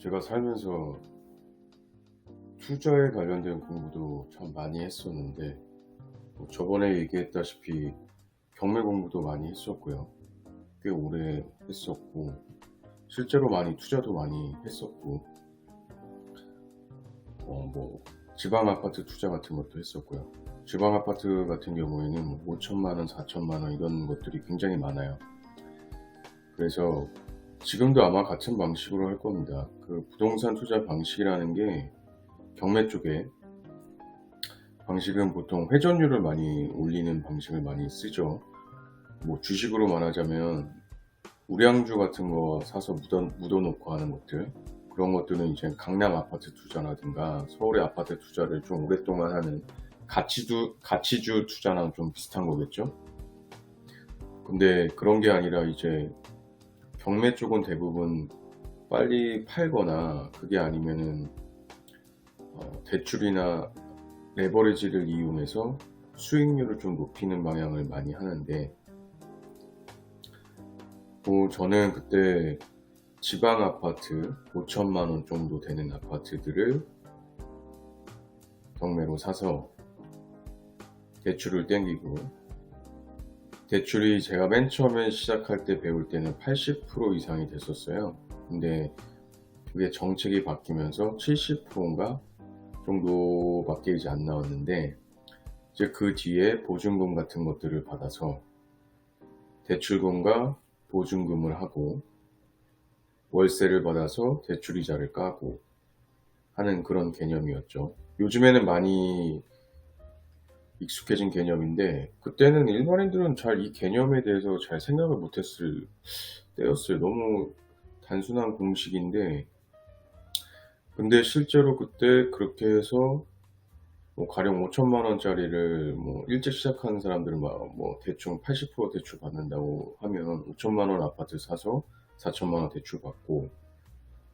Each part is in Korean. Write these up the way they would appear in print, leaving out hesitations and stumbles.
제가 살면서 투자에 관련된 공부도 참 많이 했었는데, 저번에 얘기했다시피 경매 공부도 많이 했었고요. 꽤 오래 했었고, 실제로 많이 투자도 많이 했었고, 뭐 지방 아파트 투자 같은 것도 했었고요. 지방 아파트 같은 경우에는 5천만 원, 4천만 원 이런 것들이 굉장히 많아요. 그래서 지금도 아마 같은 방식으로 할 겁니다. 그 부동산 투자 방식이라는 게 경매 쪽에 방식은 보통 회전율을 많이 올리는 방식을 많이 쓰죠. 뭐 주식으로 말하자면 우량주 같은 거 사서 묻어놓고 하는 것들, 그런 것들은 이제 강남 아파트 투자라든가 서울의 아파트 투자를 좀 오랫동안 하는 가치주 투자랑 좀 비슷한 거겠죠. 근데 그런 게 아니라 이제 경매 쪽은 대부분 빨리 팔거나 그게 아니면은 대출이나 레버리지를 이용해서 수익률을 좀 높이는 방향을 많이 하는데, 저는 그때 지방 아파트 5천만 원 정도 되는 아파트들을 경매로 사서 대출을 땡기고, 대출이 제가 맨 처음에 시작할 때 배울 때는 80% 이상이 됐었어요. 근데 그게 정책이 바뀌면서 70%인가 정도밖에 이제 안 나왔는데, 이제 그 뒤에 보증금 같은 것들을 받아서 대출금과 보증금을 하고 월세를 받아서 대출이자를 까고 하는 그런 개념이었죠. 요즘에는 많이 익숙해진 개념인데, 그때는 일반인들은 잘 이 개념에 대해서 잘 생각을 못했을 때였어요. 너무 단순한 공식인데, 근데 실제로 그때 그렇게 해서 가령 5천만 원짜리를 일찍 시작하는 사람들은 대충 80% 대출 받는다고 하면 5천만 원 아파트 사서 4천만 원 대출 받고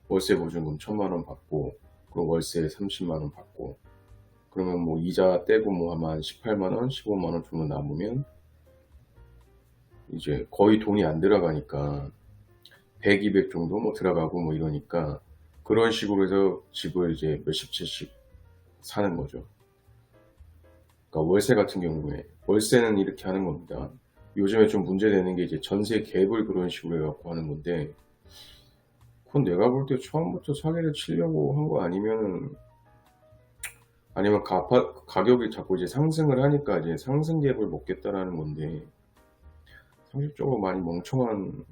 월세 보증금 1천만 원 받고 그리고 월세 30만 원 받고, 그러면 이자 떼고 하면 18만 원, 15만 원 정도 남으면 이제 거의 돈이 안 들어가니까 100, 200 정도 들어가고 이러니까, 그런 식으로 해서 집을 이제 몇십 채씩 사는 거죠. 그러니까 월세 같은 경우에 월세는 이렇게 하는 겁니다. 요즘에 좀 문제되는 게 이제 전세 갭을 그런 식으로 해갖고 하는 건데, 그건 내가 볼 때 처음부터 사기를 치려고 한 거 아니면 가격이 자꾸 이제 상승을 하니까 이제 상승 갭을 먹겠다라는 건데, 상식적으로 많이 멍청한,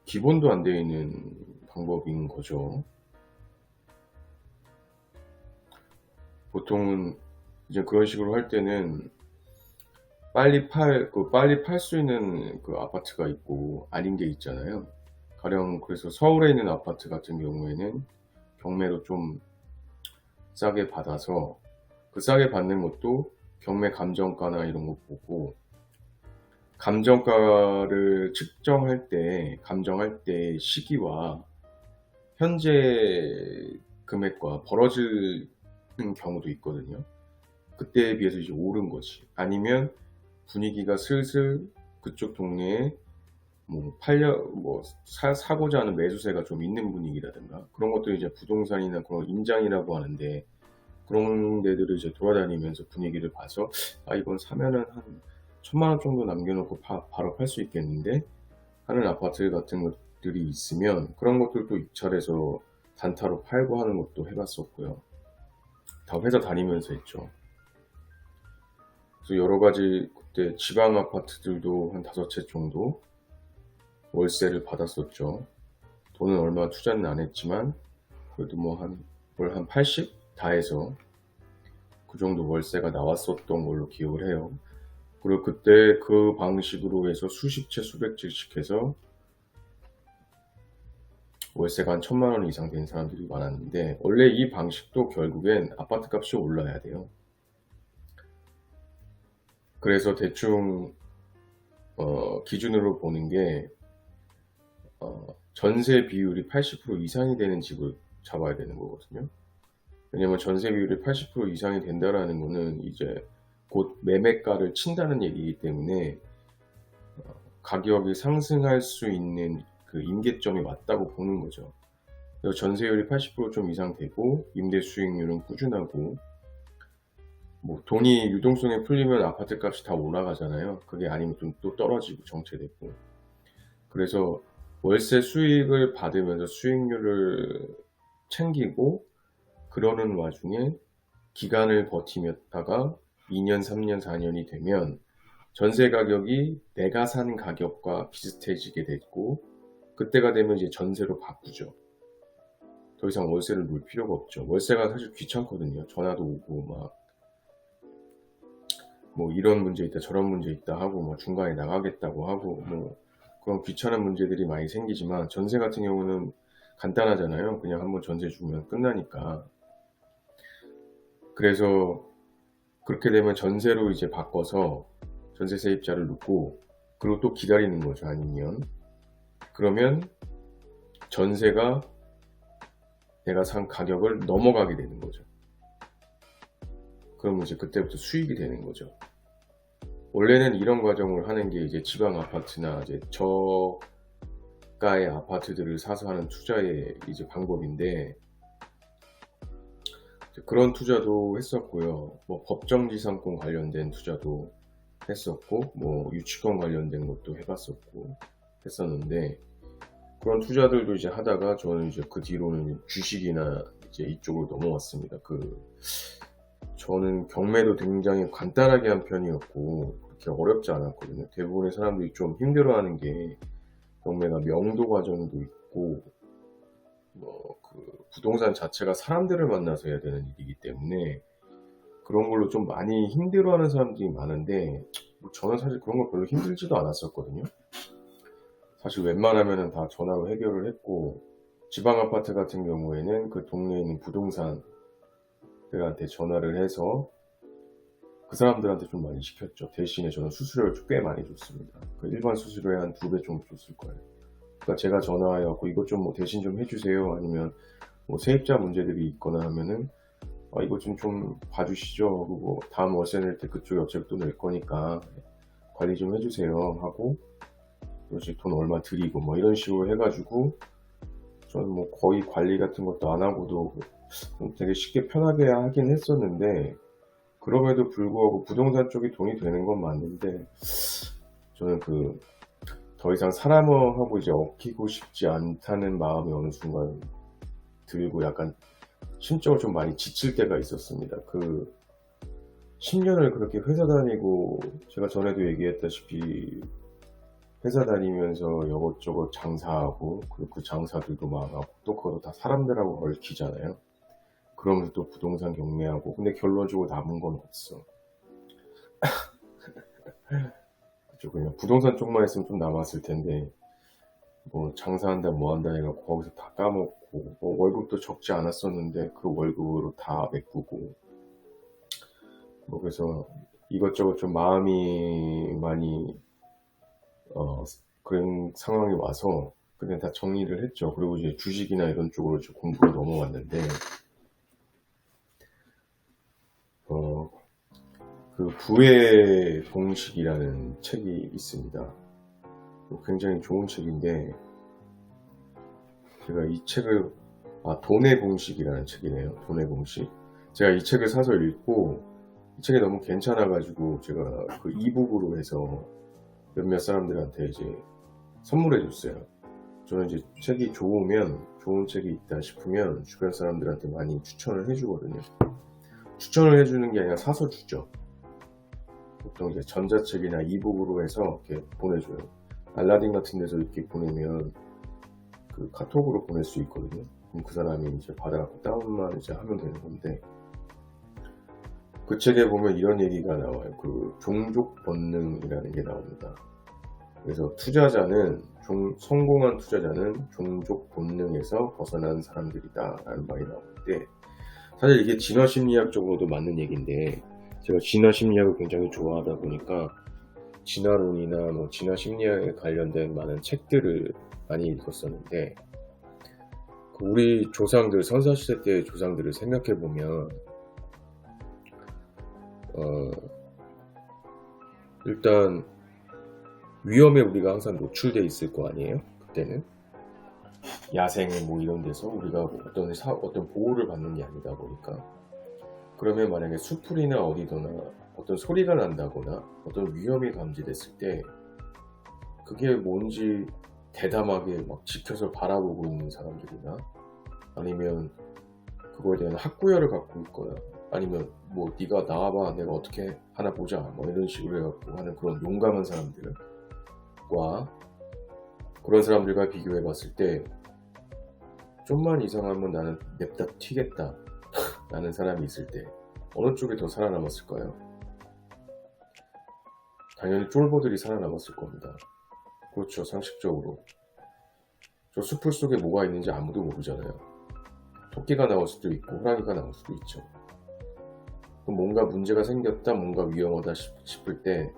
기본도 안 되어 있는 방법인 거죠. 보통은 이제 그런 식으로 할 때는 빨리 팔 수 있는 그 아파트가 있고 아닌 게 있잖아요. 가령 그래서 서울에 있는 아파트 같은 경우에는 경매로 좀 싸게 받아서, 그 싸게 받는 것도 경매 감정가나 이런 거 보고, 감정가를 감정할 때 시기와 현재 금액과 벌어지는 경우도 있거든요. 그때에 비해서 이제 오른 거지. 아니면 분위기가 슬슬 그쪽 동네에 사고자 하는 매수세가 좀 있는 분위기라든가, 그런 것도 이제 부동산이나 그런 임장이라고 하는데, 그런 데들을 이제 돌아다니면서 분위기를 봐서 이건 사면은 한 1천만 원 정도 남겨놓고 바로 팔 수 있겠는데 하는 아파트 같은 것들이 있으면, 그런 것들도 입찰해서 단타로 팔고 하는 것도 해봤었고요. 다 회사 다니면서 했죠. 그래서 여러 가지, 그때 지방 아파트들도 한 5채 정도 월세를 받았었죠. 돈은 얼마 투자는 안 했지만 그래도 한 80? 다 해서 그 정도 월세가 나왔었던 걸로 기억을 해요. 그리고 그때 그 방식으로 해서 수십 채, 수백 채씩 해서 월세가 한 1천만 원 이상 된 사람들이 많았는데, 원래 이 방식도 결국엔 아파트 값이 올라야 돼요. 그래서 대충 기준으로 보는 게 전세 비율이 80% 이상이 되는 집을 잡아야 되는 거거든요. 왜냐면 전세 비율이 80% 이상이 된다라는 거는 이제 곧 매매가를 친다는 얘기이기 때문에 가격이 상승할 수 있는 그 임계점이 왔다고 보는 거죠. 그래서 전세율이 80% 좀 이상 되고 임대 수익률은 꾸준하고, 뭐 돈이 유동성이 풀리면 아파트 값이 다 올라가잖아요. 그게 아니면 좀 또 떨어지고 정체되고. 그래서 월세 수익을 받으면서 수익률을 챙기고 그러는 와중에 기간을 버티다가 2년, 3년, 4년이 되면 전세 가격이 내가 산 가격과 비슷해지게 됐고, 그때가 되면 이제 전세로 바꾸죠. 더 이상 월세를 놓을 필요가 없죠. 월세가 사실 귀찮거든요. 전화도 오고 막 뭐 이런 문제 있다 저런 문제 있다 하고 뭐 중간에 나가겠다고 하고 뭐 그런 귀찮은 문제들이 많이 생기지만, 전세 같은 경우는 간단하잖아요. 그냥 한번 전세 주면 끝나니까. 그래서 그렇게 되면 전세로 이제 바꿔서 전세 세입자를 놓고, 그리고 또 기다리는 거죠. 아니면 그러면 전세가 내가 산 가격을 넘어가게 되는 거죠. 그러면 이제 그때부터 수익이 되는 거죠. 원래는 이런 과정을 하는 게 이제 지방 아파트나 이제 저가의 아파트들을 사서 하는 투자의 이제 방법인데, 그런 투자도 했었고요. 뭐 법정지상권 관련된 투자도 했었고, 뭐 유치권 관련된 것도 해봤었고 했었는데, 그런 투자들도 이제 하다가 저는 이제 그 뒤로는 주식이나 이제 이쪽으로 넘어왔습니다. 저는 경매도 굉장히 간단하게 한 편이었고 그렇게 어렵지 않았거든요. 대부분의 사람들이 좀 힘들어하는 게, 경매가 명도 과정도 있고 부동산 자체가 사람들을 만나서 해야 되는 일이기 때문에 그런 걸로 좀 많이 힘들어하는 사람들이 많은데, 뭐 저는 사실 그런 거 별로 힘들지도 않았었거든요. 사실 웬만하면 다 전화로 해결을 했고, 지방 아파트 같은 경우에는 그 동네에 있는 부동산들한테 전화를 해서 그 사람들한테 좀 많이 시켰죠. 대신에 저는 수수료를 꽤 많이 줬습니다. 그 일반 수수료의 한 2배 정도 줬을 거예요. 그러니까 제가 전화해갖고 이것 좀 뭐 대신 좀 해주세요, 아니면 뭐 세입자 문제들이 있거나 하면은 이것 좀 봐주시죠. 그리고 다음 월세 낼 때 그쪽에 어차피 또 낼 거니까 관리 좀 해주세요 하고, 그렇지 돈 얼마 드리고 뭐 이런 식으로 해가지고, 저는 뭐 거의 관리 같은 것도 안 하고도 좀 되게 쉽게 편하게 하긴 했었는데, 그럼에도 불구하고 부동산 쪽이 돈이 되는 건 맞는데, 저는 더 이상 사람하고 이제 얽히고 싶지 않다는 마음이 어느 순간 들고 약간 심적으로 좀 많이 지칠 때가 있었습니다. 10년을 그렇게 회사 다니고, 제가 전에도 얘기했다시피 회사 다니면서 이것저것 장사하고, 그리고 그 장사들도 망하고, 또 그것도 다 사람들하고 얽히잖아요. 그러면서 또 부동산 경매하고, 근데 결론적으로 남은 건 없어. 그냥 부동산 쪽만 했으면 좀 남았을 텐데, 뭐 장사한다 뭐 한다 해갖고 거기서 다 까먹고, 뭐 월급도 적지 않았었는데 그 월급으로 다 메꾸고, 뭐 그래서 이것저것 좀 마음이 많이 그런 상황이 와서 그냥 다 정리를 했죠. 그리고 이제 주식이나 이런 쪽으로 이제 공부로 넘어왔는데, 그 부의 공식이라는 책이 있습니다. 굉장히 좋은 책인데, 제가 이 책을, 돈의 공식이라는 책이네요. 돈의 공식. 제가 이 책을 사서 읽고, 이 책이 너무 괜찮아가지고 제가 그 이북으로 해서 몇몇 사람들한테 이제 선물해 줬어요. 저는 이제 책이 좋으면, 좋은 책이 있다 싶으면 주변 사람들한테 많이 추천을 해주거든요. 추천을 해주는 게 아니라 사서 주죠. 보통 이제 전자책이나 이북으로 해서 이렇게 보내줘요. 알라딘 같은 데서 이렇게 보내면 그 카톡으로 보낼 수 있거든요. 그럼 그 사람이 이제 받아갖고 다운만 이제 하면 되는 건데, 그 책에 보면 이런 얘기가 나와요. 종족 본능이라는 게 나옵니다. 그래서 성공한 투자자는 종족 본능에서 벗어난 사람들이다 라는 말이 나오는데, 사실 이게 진화심리학적으로도 맞는 얘기인데, 제가 진화심리학을 굉장히 좋아하다 보니까 진화론이나 뭐 진화심리학에 관련된 많은 책들을 많이 읽었었는데, 우리 조상들, 선사시대 때의 조상들을 생각해보면 일단 위험에 우리가 항상 노출돼 있을 거 아니에요? 그때는 야생 뭐 이런 데서 우리가 뭐 어떤 보호를 받는 게 아니다 보니까, 그러면 만약에 수풀이나 어디거나 어떤 소리가 난다거나 어떤 위험이 감지됐을 때 그게 뭔지 대담하게 막 지켜서 바라보고 있는 사람들이나, 아니면 그거에 대한 학구열을 갖고 있거나, 아니면 뭐 네가 나와봐 내가 어떻게 하나 보자 뭐 이런 식으로 해갖고 하는 그런 용감한 사람들과, 그런 사람들과 비교해 봤을 때 좀만 이상하면 나는 냅다 튀겠다 라는 사람이 있을 때 어느 쪽이 더 살아남았을까요? 당연히 쫄보들이 살아남았을 겁니다. 그렇죠. 상식적으로 저 숲풀 속에 뭐가 있는지 아무도 모르잖아요. 토끼가 나올 수도 있고 호랑이가 나올 수도 있죠. 그럼 뭔가 문제가 생겼다, 뭔가 위험하다 싶을 때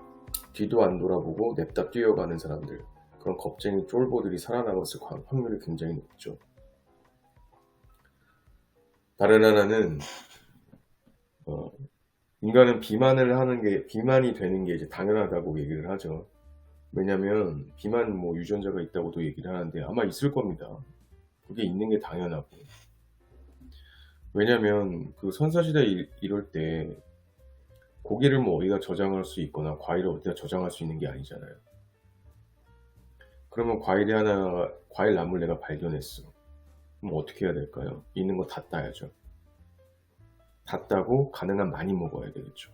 뒤도 안 돌아보고 냅다 뛰어가는 사람들, 그런 겁쟁이 쫄보들이 살아남았을 확률이 굉장히 높죠. 다른 하나는 인간은 비만이 되는 게 이제 당연하다고 얘기를 하죠. 왜냐면 비만 뭐 유전자가 있다고도 얘기를 하는데 아마 있을 겁니다. 그게 있는 게 당연하고. 왜냐면 그 선사시대 이럴 때 고기를 뭐 어디다 저장할 수 있거나 과일을 어디다 저장할 수 있는 게 아니잖아요. 그러면 과일 나무를 내가 발견했어. 그럼 어떻게 해야 될까요? 있는 거 다 따야죠. 다 따고 가능한 많이 먹어야 되겠죠.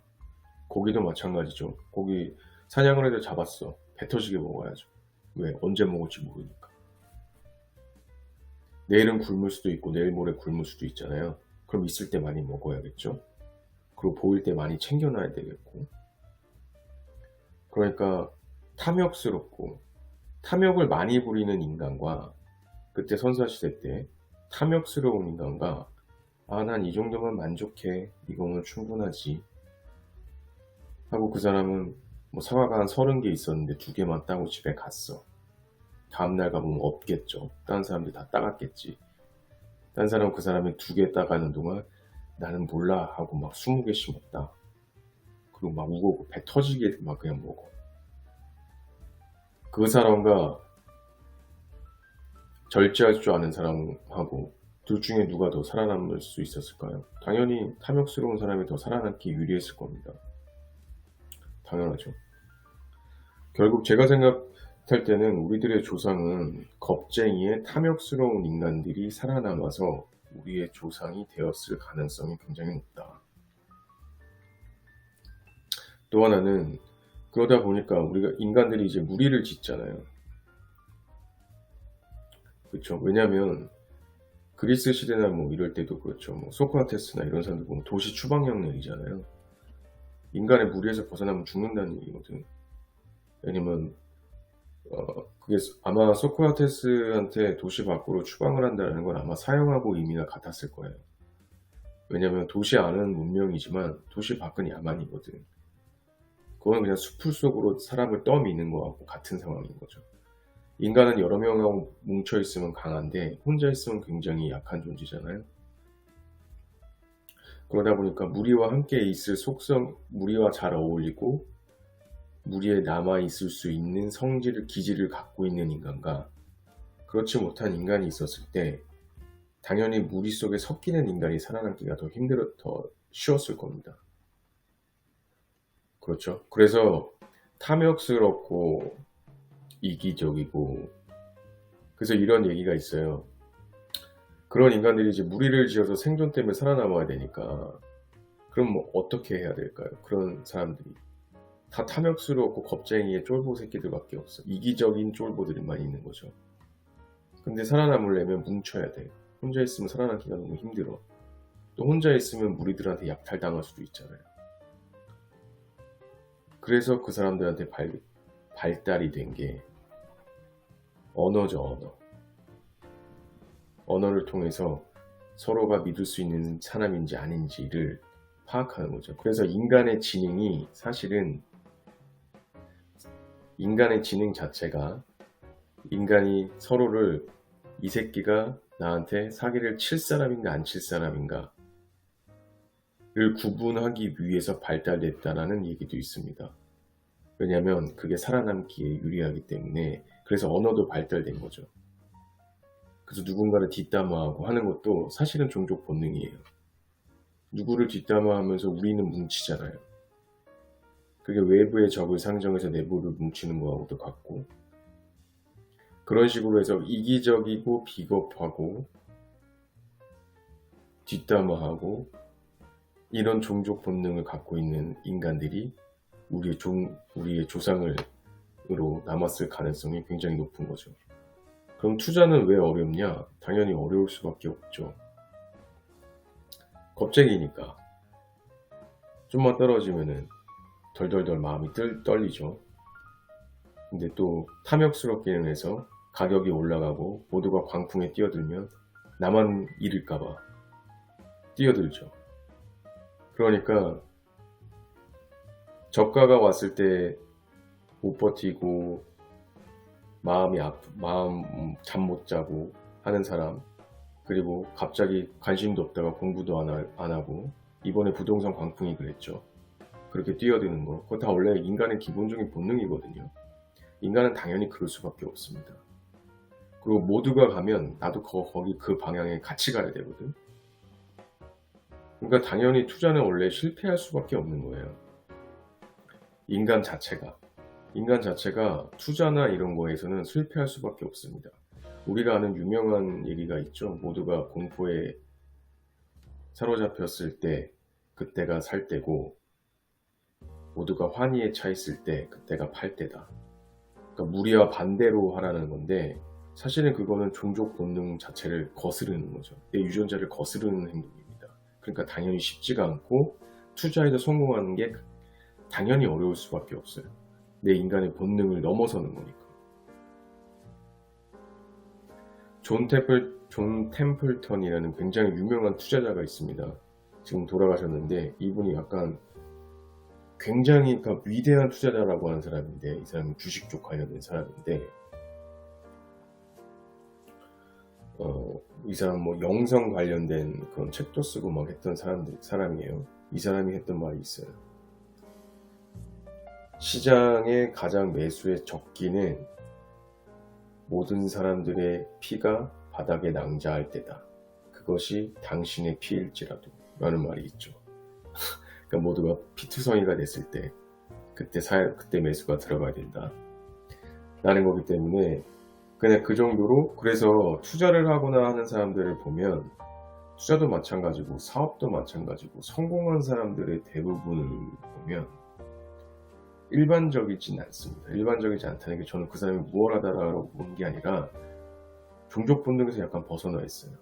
고기도 마찬가지죠. 고기 사냥을 해도 잡았어. 배 터지게 먹어야죠. 왜? 언제 먹을지 모르니까. 내일은 굶을 수도 있고 내일 모레 굶을 수도 있잖아요. 그럼 있을 때 많이 먹어야겠죠. 그리고 보일 때 많이 챙겨놔야 되겠고. 그러니까 탐욕스럽고 탐욕을 많이 부리는 인간과, 그때 선사시대 때 탐욕스러운 인간과, 난 이 정도면 만족해, 이거면 충분하지 하고 그 사람은 뭐 사과가 한 30개 있었는데 2개만 따고 집에 갔어. 다음날 가보면 없겠죠. 다른 사람들이 다 따갔겠지. 다른 사람은 그 사람이 2개 따가는 동안 나는 몰라 하고 막 20개씩 먹다. 그리고 막 우고 배 터지게 막 그냥 먹어. 그 사람과 절제할 줄 아는 사람하고 둘 중에 누가 더 살아남을 수 있었을까요? 당연히 탐욕스러운 사람이 더 살아남기 유리했을 겁니다. 당연하죠. 결국 제가 생각할 때는 우리들의 조상은 겁쟁이의 탐욕스러운 인간들이 살아남아서 우리의 조상이 되었을 가능성이 굉장히 높다. 또 하나는 그러다 보니까 우리가 인간들이 이제 무리를 짓잖아요. 그렇죠. 왜냐하면 그리스 시대나 뭐 이럴 때도 그렇죠. 뭐 소크라테스나 이런 사람들 보면 도시 추방령 내리잖아요. 인간의 무리에서 벗어나면 죽는다는 얘기거든. 왜냐면 그게 아마 소크라테스한테 도시 밖으로 추방을 한다는 건 아마 사형하고 의미가 같았을 거예요. 왜냐면 도시 안은 문명이지만 도시 밖은 야만이거든. 그건 그냥 숲풀 속으로 사람을 떠미는 거하고 같은 상황인 거죠. 인간은 여러 명하고 뭉쳐있으면 강한데 혼자 있으면 굉장히 약한 존재잖아요. 그러다 보니까 무리와 함께 있을 속성, 무리와 잘 어울리고 무리에 남아있을 수 있는 기질을 갖고 있는 인간과 그렇지 못한 인간이 있었을 때 당연히 무리 속에 섞이는 인간이 살아남기가 더 쉬웠을 겁니다. 그렇죠. 그래서 탐욕스럽고 이기적이고, 그래서 이런 얘기가 있어요. 그런 인간들이 이제 무리를 지어서 생존 때문에 살아남아야 되니까 그럼 뭐 어떻게 해야 될까요? 그런 사람들이 다 탐욕스럽고 겁쟁이의 쫄보 새끼들밖에 없어. 이기적인 쫄보들만 있는 거죠. 근데 살아남으려면 뭉쳐야 돼. 혼자 있으면 살아남기가 너무 힘들어. 또 혼자 있으면 무리들한테 약탈당할 수도 있잖아요. 그래서 그 사람들한테 발달이 된 게 언어죠, 언어. 언어를 통해서 서로가 믿을 수 있는 사람인지 아닌지를 파악하는 거죠. 그래서 인간의 지능이 사실은 인간의 지능 자체가 인간이 서로를 이 새끼가 나한테 사기를 칠 사람인가 안 칠 사람인가 를 구분하기 위해서 발달됐다는 얘기도 있습니다. 왜냐하면 그게 살아남기에 유리하기 때문에. 그래서 언어도 발달된 거죠. 그래서 누군가를 뒷담화하고 하는 것도 사실은 종족 본능이에요. 누구를 뒷담화하면서 우리는 뭉치잖아요. 그게 외부의 적을 상정해서 내부를 뭉치는 거하고도 같고, 그런 식으로 해서 이기적이고 비겁하고 뒷담화하고 이런 종족 본능을 갖고 있는 인간들이 우리의 조상으로 남았을 가능성이 굉장히 높은 거죠. 그럼 투자는 왜 어렵냐? 당연히 어려울 수밖에 없죠. 겁쟁이니까. 좀만 떨어지면은 덜덜덜 마음이 떨리죠. 근데 또 탐욕스럽기는 해서 가격이 올라가고 모두가 광풍에 뛰어들면 나만 잃을까봐 뛰어들죠. 그러니까 저가가 왔을 때 못 버티고 마음 잠 못 자고 하는 사람, 그리고 갑자기 관심도 없다가 공부도 안 하고 이번에 부동산 광풍이 그랬죠. 그렇게 뛰어드는 거, 그거 다 원래 인간의 기본적인 본능이거든요. 인간은 당연히 그럴 수밖에 없습니다. 그리고 모두가 가면 나도 거기 그 방향에 같이 가야 되거든. 그러니까 당연히 투자는 원래 실패할 수밖에 없는 거예요. 인간 자체가 투자나 이런 거에서는 실패할 수밖에 없습니다. 우리가 아는 유명한 얘기가 있죠. 모두가 공포에 사로잡혔을 때 그때가 살 때고, 모두가 환희에 차 있을 때 그때가 팔 때다. 그러니까 무리와 반대로 하라는 건데, 사실은 그거는 종족 본능 자체를 거스르는 거죠. 내 유전자를 거스르는 행동입니다. 그러니까 당연히 쉽지가 않고 투자에서 성공하는 게 당연히 어려울 수밖에 없어요. 내 인간의 본능을 넘어서는 거니까. 존 템플턴이라는 굉장히 유명한 투자자가 있습니다. 지금 돌아가셨는데, 이분이 약간 굉장히 위대한 투자자라고 하는 사람인데, 이 사람은 주식 쪽 관련된 사람인데, 이 사람 뭐 영성 관련된 그런 책도 쓰고 막 했던 사람이에요. 이 사람이 했던 말이 있어요. 시장의 가장 매수의 적기는 모든 사람들의 피가 바닥에 낭자할 때다. 그것이 당신의 피일지라도 라는 말이 있죠. 그러니까 모두가 피투성이가 됐을 때 그때 매수가 들어가야 된다 라는 거기 때문에, 그냥 그 정도로. 그래서 투자를 하거나 하는 사람들을 보면, 투자도 마찬가지고 사업도 마찬가지고 성공한 사람들의 대부분을 보면 일반적이진 않습니다. 일반적이지 않다는 게 저는 그 사람이 무얼하다라고 보는 게 아니라 종족 본능에서 약간 벗어나 있어요.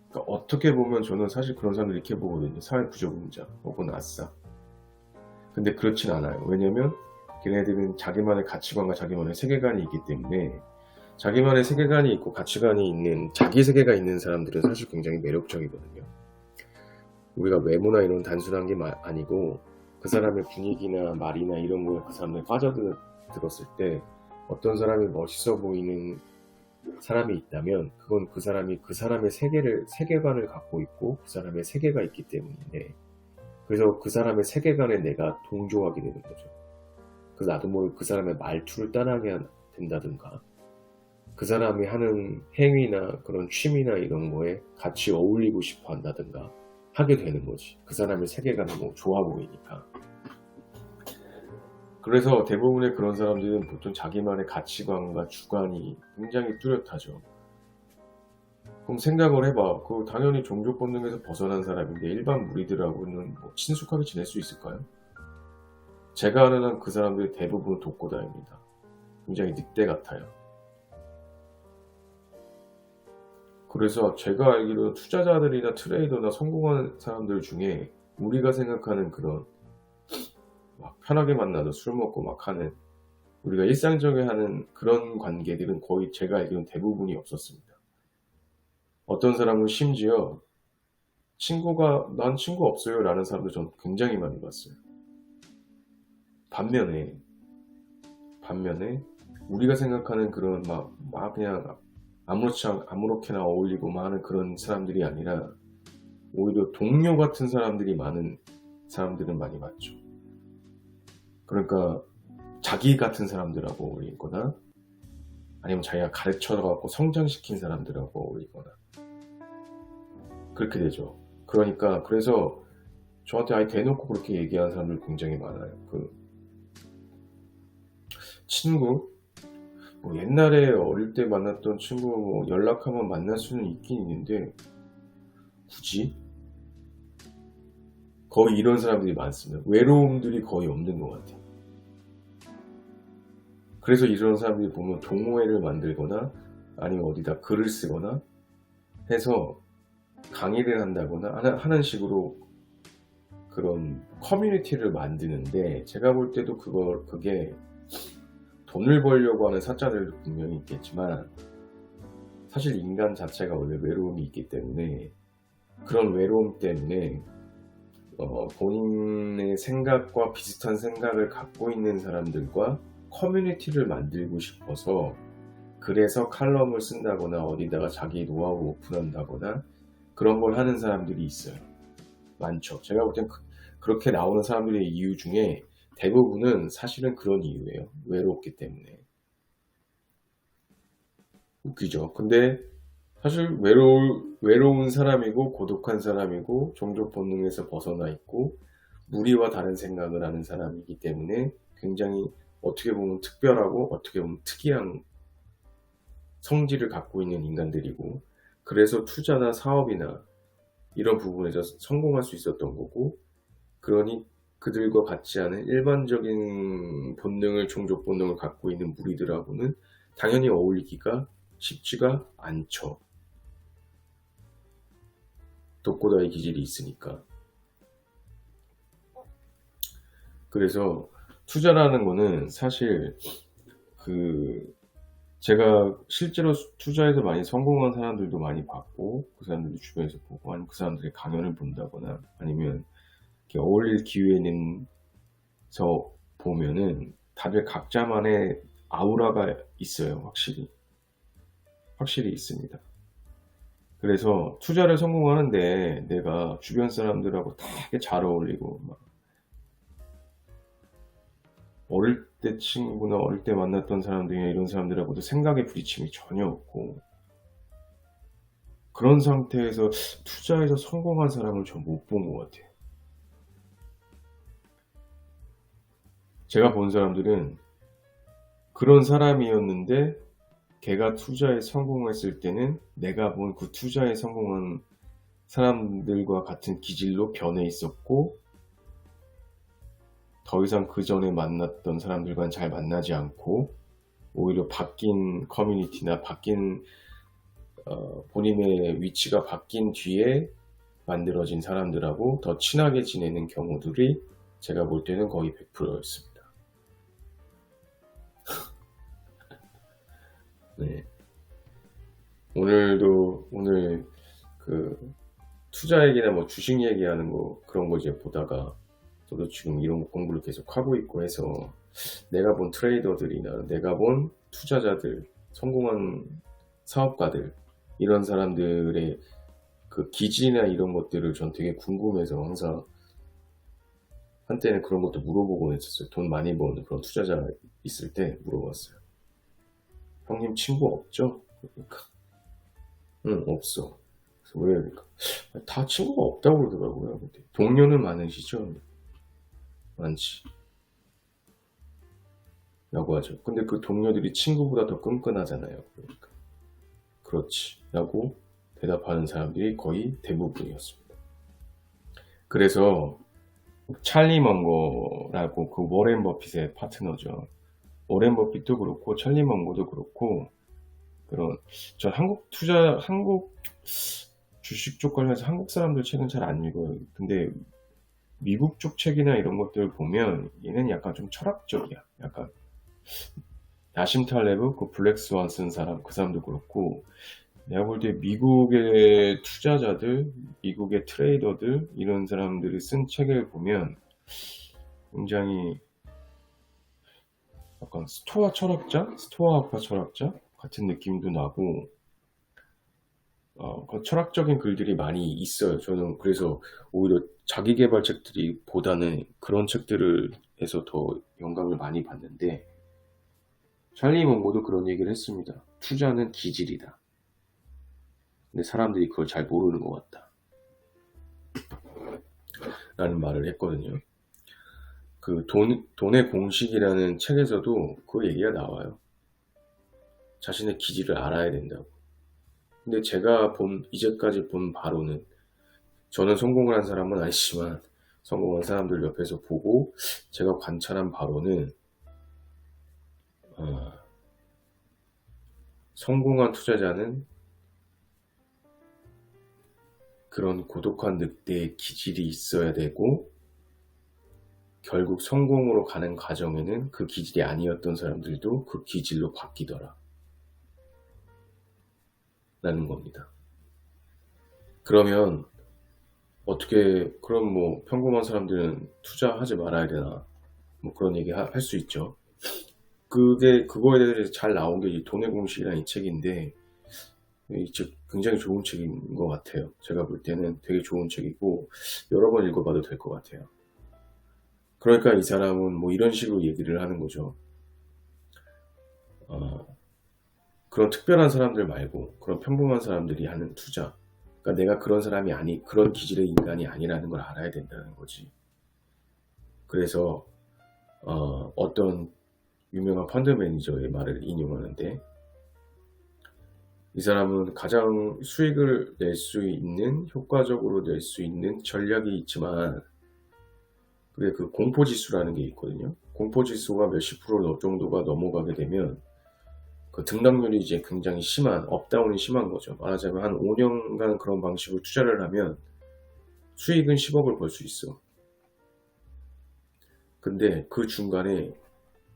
그러니까 어떻게 보면 저는 사실 그런 사람들 이렇게 보거든요. 사회 부적응자 혹은 아싸. 근데 그렇진 않아요. 왜냐면 걔네들은 자기만의 가치관과 자기만의 세계관이 있기 때문에, 자기만의 세계관이 있고 가치관이 있는, 자기 세계가 있는 사람들은 사실 굉장히 매력적이거든요. 우리가 외모나 이런 단순한 게 아니고 그 사람의 분위기나 말이나 이런 거에 그 사람들이 빠져들었을 때 어떤 사람이 멋있어 보이는 사람이 있다면, 그건 그 사람이 그 사람의 세계관을 갖고 있고 그 사람의 세계가 있기 때문인데, 그래서 그 사람의 세계관에 내가 동조하게 되는 거죠. 그래서 나도 모르게 그 사람의 말투를 따라하게 된다든가, 그 사람이 하는 행위나 그런 취미나 이런 거에 같이 어울리고 싶어 한다든가 하게 되는 거지. 그 사람의 세계관이 뭐 좋아 보이니까. 그래서 대부분의 그런 사람들은 보통 자기만의 가치관과 주관이 굉장히 뚜렷하죠. 그럼 생각을 해봐. 당연히 종족 본능에서 벗어난 사람인데 일반 무리들하고는 뭐 친숙하게 지낼 수 있을까요? 제가 아는 한 그 사람들이 대부분 독고다입니다. 굉장히 늑대 같아요. 그래서 제가 알기로는 투자자들이나 트레이더나 성공한 사람들 중에 우리가 생각하는 그런 막 편하게 만나서 술 먹고 막 하는, 우리가 일상적으로 하는 그런 관계들은 거의 제가 알기로는 대부분이 없었습니다. 어떤 사람은 심지어 난 친구 없어요 라는 사람도 전 굉장히 많이 봤어요. 반면에 우리가 생각하는 그런 막 그냥 아무렇게나 어울리고 하는 그런 사람들이 아니라 오히려 동료 같은 사람들이 많은 사람들은 많이 봤죠. 그러니까 자기 같은 사람들하고 어울리거나 아니면 자기가 가르쳐갖고 성장시킨 사람들하고 어울리거나 그렇게 되죠. 그러니까 그래서 저한테 아예 대놓고 그렇게 얘기하는 사람들 굉장히 많아요. 그 친구 뭐 옛날에 어릴 때 만났던 친구 뭐 연락하면 만날 수는 있긴 있는데 굳이 거의 이런 사람들이 많습니다. 외로움들이 거의 없는 것 같아요. 그래서 이런 사람들이 보면 동호회를 만들거나 아니면 어디다 글을 쓰거나 해서 강의를 한다거나 하는 식으로 그런 커뮤니티를 만드는데, 제가 볼 때도 그게 돈을 벌려고 하는 사자들도 분명히 있겠지만 사실 인간 자체가 원래 외로움이 있기 때문에 그런 외로움 때문에 본인의 생각과 비슷한 생각을 갖고 있는 사람들과 커뮤니티를 만들고 싶어서 그래서 칼럼을 쓴다거나 어디다가 자기 노하우 오픈한다거나 그런 걸 하는 사람들이 있어요. 많죠. 제가 볼 땐 그렇게 나오는 사람들의 이유 중에 대부분은 사실은 그런 이유예요. 외롭기 때문에. 웃기죠. 근데 사실 외로운 사람이고 고독한 사람이고 종족 본능에서 벗어나 있고 무리와 다른 생각을 하는 사람이기 때문에 굉장히 어떻게 보면 특별하고 어떻게 보면 특이한 성질을 갖고 있는 인간들이고, 그래서 투자나 사업이나 이런 부분에서 성공할 수 있었던 거고, 그러니 그들과 같지 않은 일반적인 본능을, 종족 본능을 갖고 있는 무리들하고는 당연히 어울리기가 쉽지가 않죠. 독고다이 기질이 있으니까. 그래서 투자라는 거는 사실 제가 실제로 투자에서 많이 성공한 사람들도 많이 봤고, 그 사람들도 주변에서 보고, 아니면 그 사람들의 강연을 본다거나 아니면 이렇게 어울릴 기회는 보면은 다들 각자만의 아우라가 있어요. 확실히 있습니다. 그래서 투자를 성공하는데 내가 주변 사람들하고 되게 잘 어울리고 막 어릴 때 친구나 어릴 때 만났던 사람들이나 이런 사람들하고도 생각의 부딪힘이 전혀 없고, 그런 상태에서 투자에서 성공한 사람을 전 못 본 것 같아요. 제가 본 사람들은 그런 사람이었는데 걔가 투자에 성공했을 때는 내가 본 그 투자에 성공한 사람들과 같은 기질로 변해 있었고, 더 이상 그 전에 만났던 사람들과는 잘 만나지 않고 오히려 바뀐 커뮤니티나 바뀐 본인의 위치가 바뀐 뒤에 만들어진 사람들하고 더 친하게 지내는 경우들이 제가 볼 때는 거의 100%였습니다. 네. 오늘 그 투자 얘기나 뭐 주식 얘기하는 거 그런 거 이제 보다가 저도 지금 이런 공부를 계속 하고 있고 해서 내가 본 트레이더들이나 내가 본 투자자들, 성공한 사업가들, 이런 사람들의 그 기질이나 이런 것들을 전 되게 궁금해서 항상 한때는 그런 것도 물어보곤 했었어요. 돈 많이 버는 그런 투자자 있을 때 물어봤어요. 형님 친구 없죠? 그러니까 응, 없어. 그래서 왜? 그러니까 다 친구가 없다고 그러더라고요. 근데 동료는 많으시죠? 많지 라고 하죠. 근데 그 동료들이 친구보다 더 끈끈하잖아요. 그러니까 그렇지 라고 대답하는 사람들이 거의 대부분이었습니다. 그래서 찰리 먼거라고, 그 워렌 버핏의 파트너죠. 워렌 버핏도 그렇고 찰리 먼거도 그렇고, 전 한국 주식 쪽 관련해서 한국 사람들 책은 잘 안 읽어요. 근데 미국 쪽 책이나 이런 것들 보면 얘는 약간 좀 철학적이야. 약간 나심 탈레브, 그 블랙스완 쓴 사람, 그 사람도 그렇고, 내가 볼 때 미국의 투자자들, 미국의 트레이더들, 이런 사람들이 쓴 책을 보면 굉장히 약간 스토아학파 철학자 같은 느낌도 나고, 그 철학적인 글들이 많이 있어요. 저는 그래서 오히려 자기계발 책들이 보다는 그런 책들을 해서 더 영감을 많이 받는데, 찰리 몽고도 그런 얘기를 했습니다. 투자는 기질이다. 근데 사람들이 그걸 잘 모르는 것 같다. 라는 말을 했거든요. 그 돈의 공식이라는 책에서도 그 얘기가 나와요. 자신의 기질을 알아야 된다고. 근데 제가 이제까지 본 바로는, 저는 성공을 한 사람은 아니지만 성공한 사람들 옆에서 보고 제가 관찰한 바로는 성공한 투자자는 그런 고독한 늑대의 기질이 있어야 되고, 결국 성공으로 가는 과정에는 그 기질이 아니었던 사람들도 그 기질로 바뀌더라 라는 겁니다. 그러면 그럼 뭐 평범한 사람들은 투자하지 말아야 되나, 뭐 그런 얘기 할 수 있죠. 그거에 대해서 잘 나온 게 이 돈의 공식이라는 이 책인데, 이 책 굉장히 좋은 책인 것 같아요. 제가 볼 때는 되게 좋은 책이고 여러 번 읽어봐도 될 것 같아요. 그러니까 이 사람은 뭐 이런 식으로 얘기를 하는 거죠. 그런 특별한 사람들 말고 그런 평범한 사람들이 하는 투자, 그러니까 내가 그런 사람이 그런 기질의 인간이 아니라는 걸 알아야 된다는 거지. 그래서 어떤 유명한 펀드 매니저의 말을 인용하는데, 이 사람은 가장 수익을 낼 수 있는, 효과적으로 낼 수 있는 전략이 있지만, 그게 그 공포지수라는 게 있거든요. 공포지수가 몇십 프로 정도가 넘어가게 되면 그 등락률이 이제 굉장히 업다운이 심한 거죠. 말하자면 한 5년간 그런 방식으로 투자를 하면 수익은 10억을 벌 수 있어. 근데 그 중간에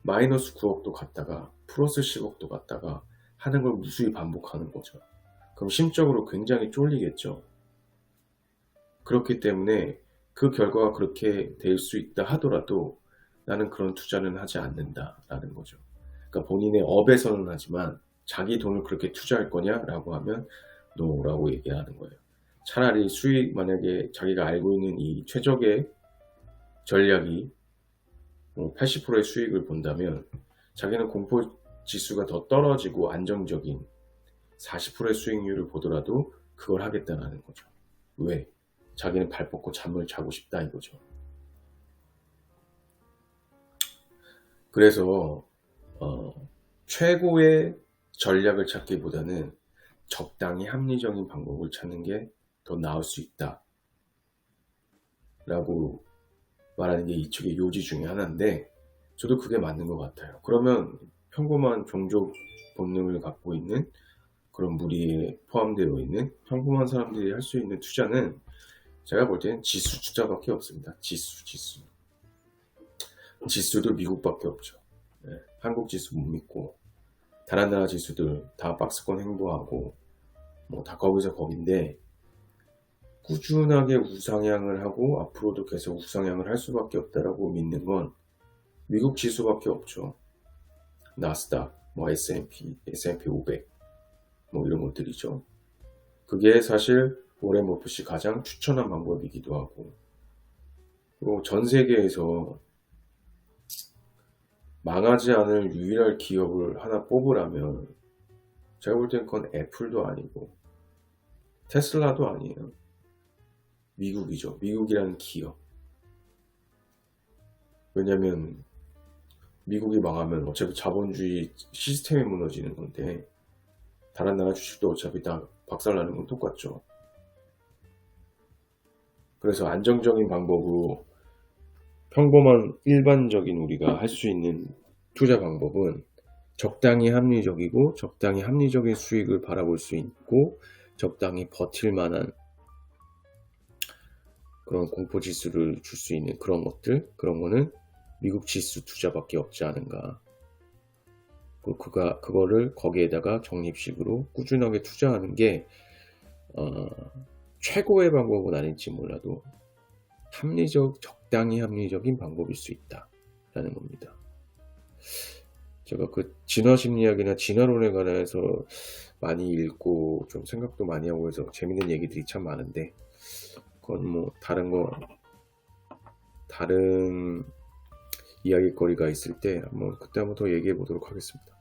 마이너스 9억도 갔다가 플러스 10억도 갔다가 하는 걸 무수히 반복하는 거죠. 그럼 심적으로 굉장히 쫄리겠죠. 그렇기 때문에 그 결과가 그렇게 될 수 있다 하더라도 나는 그런 투자는 하지 않는다라는 거죠. 그러니까 본인의 업에서는 하지만 자기 돈을 그렇게 투자할 거냐라고 하면 노라고 얘기하는 거예요. 차라리 만약에 자기가 알고 있는 이 최적의 전략이 80%의 수익을 본다면, 자기는 공포 지수가 더 떨어지고 안정적인 40%의 수익률을 보더라도 그걸 하겠다는 거죠. 왜? 자기는 발 뻗고 잠을 자고 싶다 이거죠. 그래서 최고의 전략을 찾기보다는 적당히 합리적인 방법을 찾는 게 더 나을 수 있다 라고 말하는 게 이 책의 요지 중에 하나인데, 저도 그게 맞는 것 같아요. 그러면 평범한 종족 본능을 갖고 있는 그런 무리에 포함되어 있는 평범한 사람들이 할 수 있는 투자는 제가 볼 때는 지수 투자밖에 없습니다. 지수도 미국밖에 없죠. 한국 지수 못 믿고 다른 나라 지수들 다 박스권 횡보하고 뭐 다 거기서 거긴데, 꾸준하게 우상향을 하고 앞으로도 계속 우상향을 할 수밖에 없다라고 믿는 건 미국 지수밖에 없죠. 나스닥, 뭐 S&P 500 뭐 이런 것들이죠. 그게 사실 워렌 버핏이 가장 추천한 방법이기도 하고, 그리고 전 세계에서 망하지 않을 유일한 기업을 하나 뽑으라면 제가 볼 땐 그건 애플도 아니고 테슬라도 아니에요. 미국이죠. 미국이라는 기업. 왜냐면 미국이 망하면 어차피 자본주의 시스템이 무너지는 건데, 다른 나라 주식도 어차피 다 박살나는 건 똑같죠. 그래서 안정적인 방법으로 평범한 일반적인 우리가 할 수 있는 투자 방법은 적당히 합리적이고 적당히 합리적인 수익을 바라볼 수 있고 적당히 버틸 만한 그런 공포지수를 줄 수 있는 그런 거는 미국 지수 투자밖에 없지 않은가. 그거를 거기에다가 적립식으로 꾸준하게 투자하는 게 최고의 방법은 아닐지 몰라도 적당히 합리적인 방법일 수 있다라는 겁니다. 제가 그 진화심리학이나 진화론에 관해서 많이 읽고 좀 생각도 많이 하고 해서 재밌는 얘기들이 참 많은데, 그건 뭐 다른 이야기거리가 있을 때 그때 한번 더 얘기해 보도록 하겠습니다.